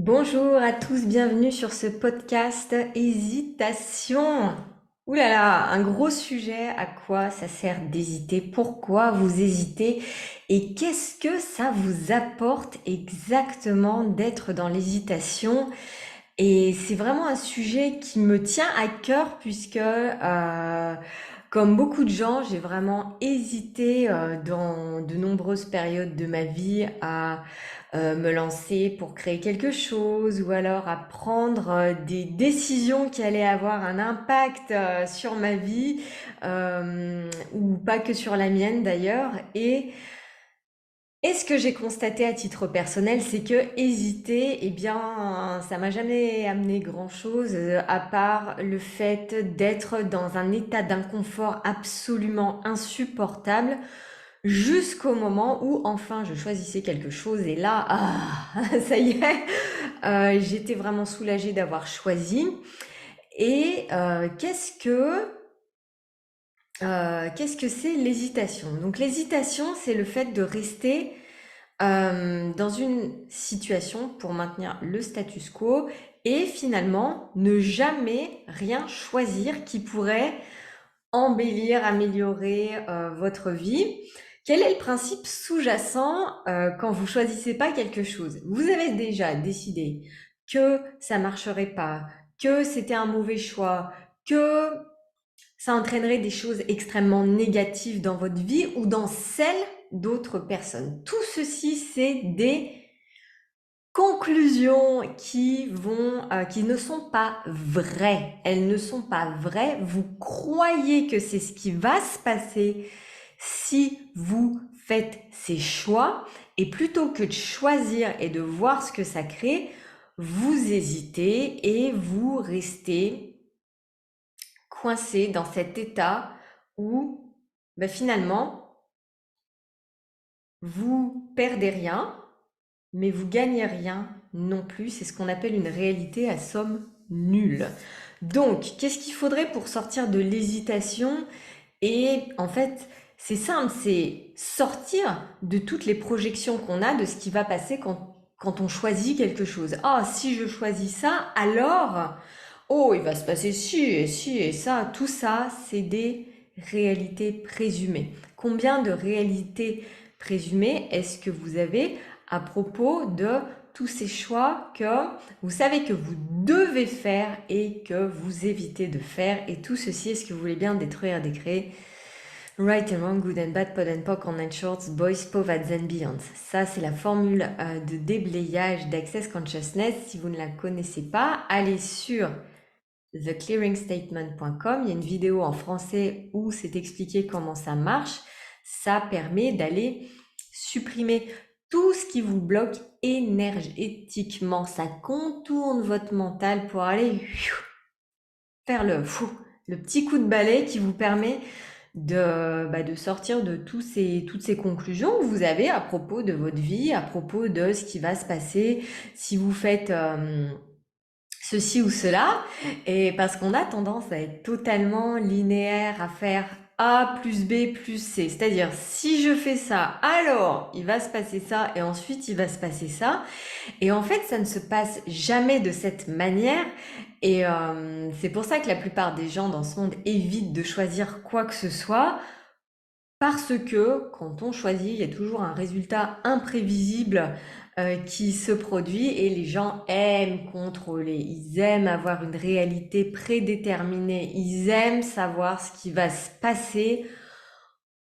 Bonjour à tous, bienvenue sur ce podcast Hésitation. Ouh là là, un gros sujet, à quoi ça sert d'hésiter, pourquoi vous hésitez et qu'est-ce que ça vous apporte exactement d'être dans l'hésitation. Et c'est vraiment un sujet qui me tient à cœur puisque, comme beaucoup de gens, j'ai vraiment hésité dans de nombreuses périodes de ma vie à me lancer pour créer quelque chose ou alors à prendre des décisions qui allaient avoir un impact sur ma vie ou pas que sur la mienne d'ailleurs. Et ce que j'ai constaté à titre personnel, c'est que hésiter, eh bien, ça m'a jamais amené grand-chose, à part le fait d'être dans un état d'inconfort absolument insupportable, jusqu'au moment où enfin je choisissais quelque chose et là, ça y est, j'étais vraiment soulagée d'avoir choisi. Et qu'est-ce que c'est l'hésitation? Donc l'hésitation, c'est le fait de rester dans une situation pour maintenir le status quo et finalement ne jamais rien choisir qui pourrait embellir, améliorer votre vie. Quel est le principe sous-jacent quand vous choisissez pas quelque chose? Vous avez déjà décidé que ça marcherait pas, que c'était un mauvais choix, que ça entraînerait des choses extrêmement négatives dans votre vie ou dans celle d'autres personnes. Tout ceci, c'est des conclusions qui ne sont pas vraies. Elles ne sont pas vraies. Vous croyez que c'est ce qui va se passer si vous faites ces choix. Et plutôt que de choisir et de voir ce que ça crée, vous hésitez et vous restez coincé dans cet état où finalement vous perdez rien, mais vous gagnez rien non plus. C'est ce qu'on appelle une réalité à somme nulle. Donc, qu'est-ce qu'il faudrait pour sortir de l'hésitation? Et en fait, c'est simple, c'est sortir de toutes les projections qu'on a de ce qui va passer quand on choisit quelque chose. Ah, si je choisis ça, alors, oh, il va se passer ci et ça. Tout ça, c'est des réalités présumées. Combien de réalités présumées est-ce que vous avez à propos de tous ces choix que vous savez que vous devez faire et que vous évitez de faire? Et tout ceci, est-ce que vous voulez bien détruire, décréer? Right and wrong, good and bad, pod and poc, online shorts, boys, povats and beyonds. Ça, c'est la formule de déblayage d'Access Consciousness. Si vous ne la connaissez pas, allez sur theclearingstatement.com. Il y a une vidéo en français où c'est expliqué comment ça marche. Ça permet d'aller supprimer tout ce qui vous bloque énergétiquement. Ça contourne votre mental pour aller faire le petit coup de balai qui vous permet de sortir de toutes ces conclusions que vous avez à propos de votre vie, à propos de ce qui va se passer si vous faites ceci ou cela. Et parce qu'on a tendance à être totalement linéaire, à faire A plus B plus C. C'est-à-dire, si je fais ça, alors il va se passer ça et ensuite il va se passer ça. Et en fait, ça ne se passe jamais de cette manière. Et c'est pour ça que la plupart des gens dans ce monde évitent de choisir quoi que ce soit. Parce que quand on choisit, il y a toujours un résultat imprévisible qui se produit et les gens aiment contrôler, ils aiment avoir une réalité prédéterminée, ils aiment savoir ce qui va se passer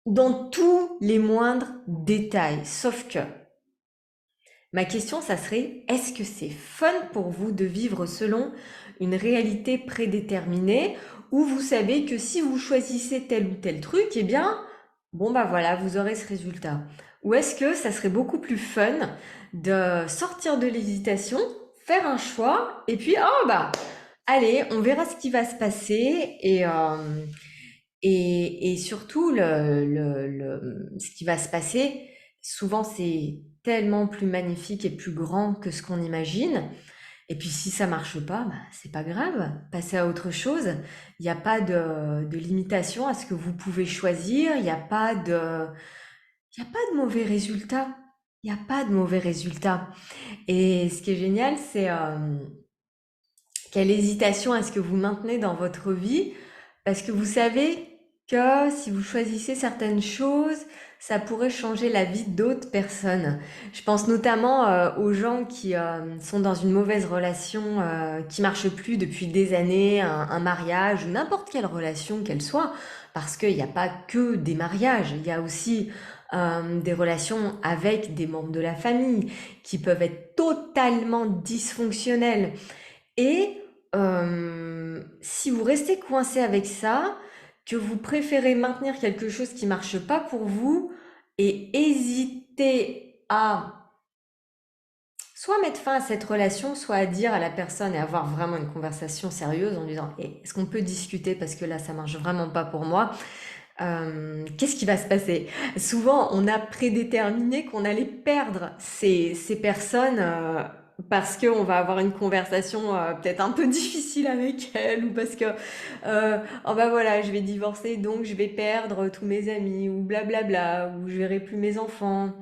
dans tous les moindres détails. Sauf que ma question, ça serait, est-ce que c'est fun pour vous de vivre selon une réalité prédéterminée où vous savez que si vous choisissez tel ou tel truc, eh bien, bon bah voilà, vous aurez ce résultat. Ou est-ce que ça serait beaucoup plus fun de sortir de l'hésitation, faire un choix, et puis, oh bah, allez, on verra ce qui va se passer, et surtout, ce qui va se passer, souvent c'est tellement plus magnifique et plus grand que ce qu'on imagine. Et puis si ça marche pas, bah, c'est pas grave, passez à autre chose. Il n'y a pas de limitation à ce que vous pouvez choisir, il n'y a pas de mauvais résultats. il n'y a pas de mauvais résultat. Et ce qui est génial, c'est quelle hésitation est-ce que vous maintenez dans votre vie? Parce que vous savez que si vous choisissez certaines choses, ça pourrait changer la vie d'autres personnes. Je pense notamment aux gens qui sont dans une mauvaise relation qui marche plus depuis des années, un mariage ou n'importe quelle relation qu'elle soit, parce qu'il n'y a pas que des mariages, il y a aussi des relations avec des membres de la famille qui peuvent être totalement dysfonctionnelles. Et si vous restez coincé avec ça, que vous préférez maintenir quelque chose qui marche pas pour vous et hésiter à soit mettre fin à cette relation, soit à dire à la personne et avoir vraiment une conversation sérieuse en disant Eh, est-ce qu'on peut discuter parce que là ça marche vraiment pas pour moi. Qu'est-ce qui va se passer? Souvent, on a prédéterminé qu'on allait perdre ces personnes parce qu'on va avoir une conversation peut-être un peu difficile avec elles ou parce que oh bah voilà, je vais divorcer donc je vais perdre tous mes amis ou blablabla ou je verrai plus mes enfants.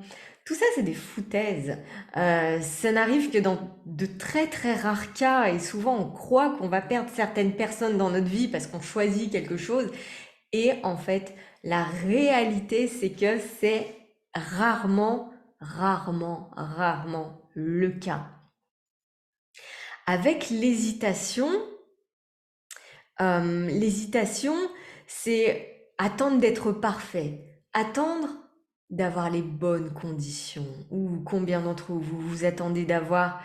Tout ça, c'est des foutaises. Ça n'arrive que dans de très très rares cas et souvent on croit qu'on va perdre certaines personnes dans notre vie parce qu'on choisit quelque chose et en fait, la réalité, c'est que c'est rarement le cas. Avec l'hésitation, c'est attendre d'être parfait, attendre d'avoir les bonnes conditions. Ou combien d'entre vous vous attendez d'avoir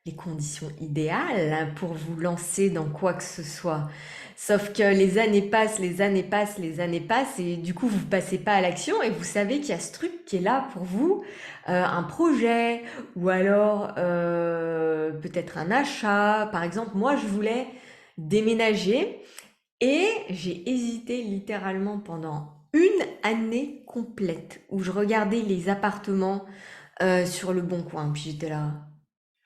les conditions idéales pour vous lancer dans quoi que ce soit. Sauf que les années passent, les années passent, les années passent, et du coup, vous passez pas à l'action et vous savez qu'il y a ce truc qui est là pour vous, un projet, ou alors peut-être un achat. Par exemple, moi, je voulais déménager et j'ai hésité littéralement pendant une année complète où je regardais les appartements sur le Bon Coin. Puis j'étais là,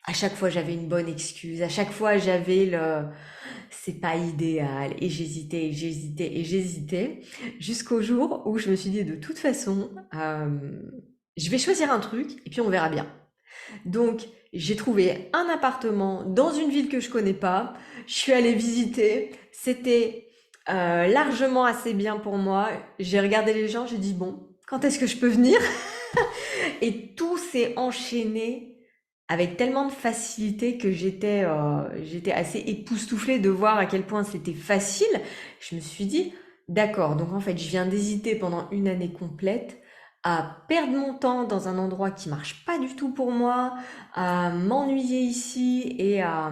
à chaque fois, j'avais une bonne excuse. À chaque fois, j'avais le c'est pas idéal. Et j'hésitais, et j'hésitais, et j'hésitais. Jusqu'au jour où je me suis dit, de toute façon, je vais choisir un truc et puis on verra bien. Donc, j'ai trouvé un appartement dans une ville que je connais pas. Je suis allée visiter. C'était largement assez bien pour moi. J'ai regardé les gens, j'ai dit, bon, quand est-ce que je peux venir? Et tout s'est enchaîné avec tellement de facilité que j'étais assez époustouflée de voir à quel point c'était facile. Je me suis dit, d'accord, donc en fait, je viens d'hésiter pendant une année complète à perdre mon temps dans un endroit qui marche pas du tout pour moi, à m'ennuyer ici et à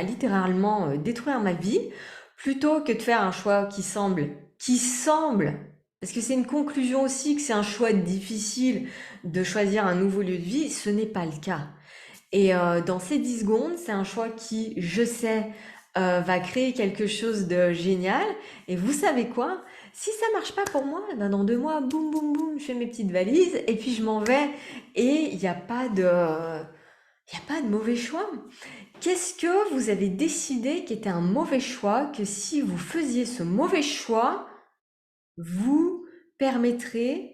littéralement détruire ma vie, plutôt que de faire un choix qui semble, parce que c'est une conclusion aussi que c'est un choix difficile de choisir un nouveau lieu de vie, ce n'est pas le cas. Et dans ces 10 secondes, c'est un choix qui, je sais, va créer quelque chose de génial. Et vous savez quoi? Si ça marche pas pour moi, eh ben dans 2 mois, boum, boum, boum, je fais mes petites valises et puis je m'en vais. Et il y a pas de mauvais choix. Qu'est-ce que vous avez décidé qui était un mauvais choix, que si vous faisiez ce mauvais choix, vous permettrez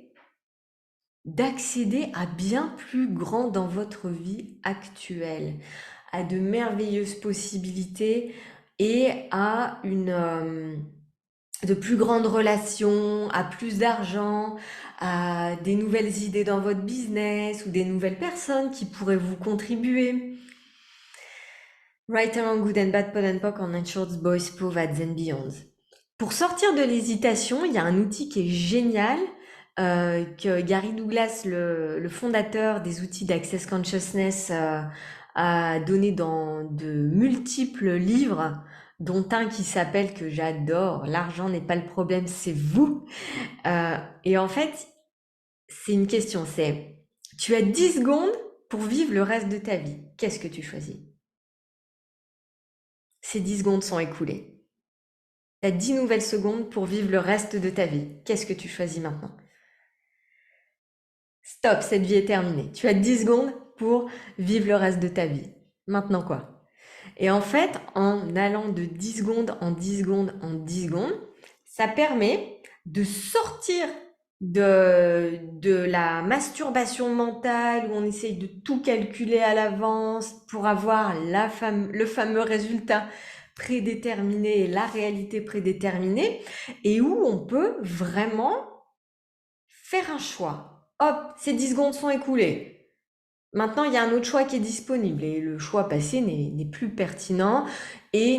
d'accéder à bien plus grand dans votre vie actuelle, à de merveilleuses possibilités et à de plus grandes relations, à plus d'argent, à des nouvelles idées dans votre business ou des nouvelles personnes qui pourraient vous contribuer. Right and wrong, good and bad, pod and poc, on shorts, boys, povats and beyond. Pour sortir de l'hésitation, il y a un outil qui est génial que Gary Douglas, le fondateur des outils d'Access Consciousness, a donné dans de multiples livres, dont un qui s'appelle, que j'adore, L'argent n'est pas le problème, c'est vous. Et en fait, c'est une question, c'est tu as 10 secondes pour vivre le reste de ta vie. Qu'est-ce que tu choisis? Ces 10 secondes sont écoulées. Tu as 10 nouvelles secondes pour vivre le reste de ta vie. Qu'est-ce que tu choisis maintenant? Stop, cette vie est terminée. Tu as 10 secondes pour vivre le reste de ta vie. Maintenant quoi? Et en fait, en allant de 10 secondes en 10 secondes en 10 secondes, ça permet de sortir de la masturbation mentale où on essaye de tout calculer à l'avance pour avoir le fameux résultat prédéterminé et la réalité prédéterminée, et où on peut vraiment faire un choix. Hop, ces 10 secondes sont écoulées. Maintenant, il y a un autre choix qui est disponible et le choix passé n'est plus pertinent et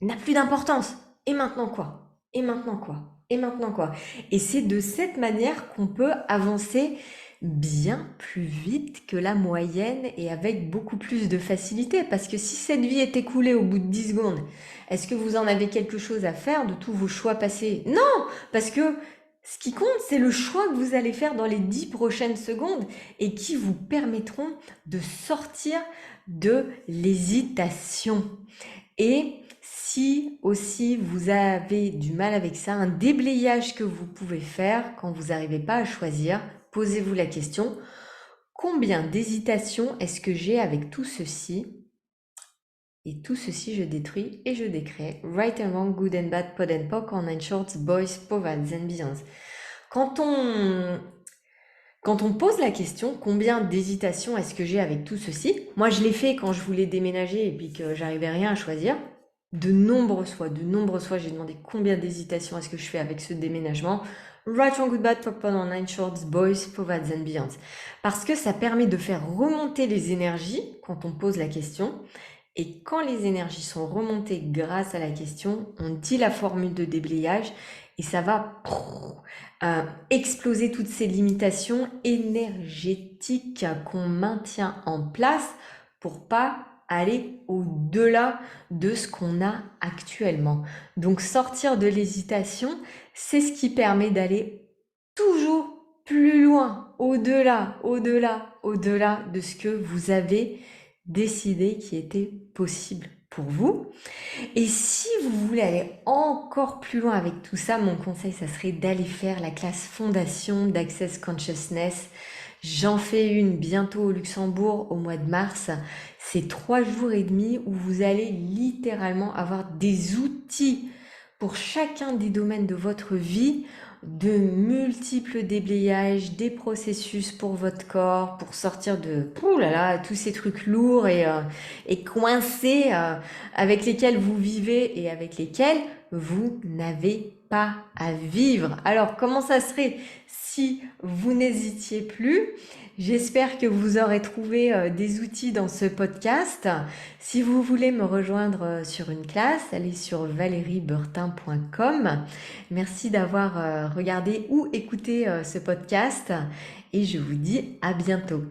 n'a plus d'importance. Et maintenant quoi? Et maintenant quoi? Et maintenant quoi? Et c'est de cette manière qu'on peut avancer bien plus vite que la moyenne et avec beaucoup plus de facilité. Parce que si cette vie est écoulée au bout de 10 secondes, est-ce que vous en avez quelque chose à faire de tous vos choix passés? Non! Parce que ce qui compte, c'est le choix que vous allez faire dans les 10 prochaines secondes et qui vous permettront de sortir de l'hésitation. Et si aussi vous avez du mal avec ça, un déblayage que vous pouvez faire quand vous n'arrivez pas à choisir, posez-vous la question, combien d'hésitations est-ce que j'ai avec tout ceci? Et tout ceci, je détruis et je décrée. Right and wrong, good and bad, pod and poc, online shorts, boys, povads and beyonds. Quand on pose la question, combien d'hésitations est-ce que j'ai avec tout ceci? Moi, je l'ai fait quand je voulais déménager et puis que j'arrivais rien à choisir. De nombreuses fois, j'ai demandé combien d'hésitations est-ce que je fais avec ce déménagement. Right, wrong, good, bad, pop, online, shorts, boys, povads and beyonds. Parce que ça permet de faire remonter les énergies quand on pose la question. Et quand les énergies sont remontées grâce à la question, on dit la formule de déblayage et ça va exploser toutes ces limitations énergétiques qu'on maintient en place pour pas aller au-delà de ce qu'on a actuellement. Donc sortir de l'hésitation, c'est ce qui permet d'aller toujours plus loin, au-delà, au-delà, au-delà de ce que vous avez décidé qui était possible pour vous. Et si vous voulez aller encore plus loin avec tout ça, mon conseil, ça serait d'aller faire la classe Fondation d'Access Consciousness. J'en fais une bientôt au Luxembourg au mois de mars. C'est 3 jours et demi où vous allez littéralement avoir des outils pour chacun des domaines de votre vie, de multiples déblayages, des processus pour votre corps, pour sortir de tous ces trucs lourds et coincés avec lesquels vous vivez et avec lesquels vous n'avez pas à vivre. Alors, comment ça serait si vous n'hésitiez plus? J'espère que vous aurez trouvé des outils dans ce podcast. Si vous voulez me rejoindre sur une classe, allez sur valériebertin.com. Merci d'avoir regardé ou écouté ce podcast et je vous dis à bientôt.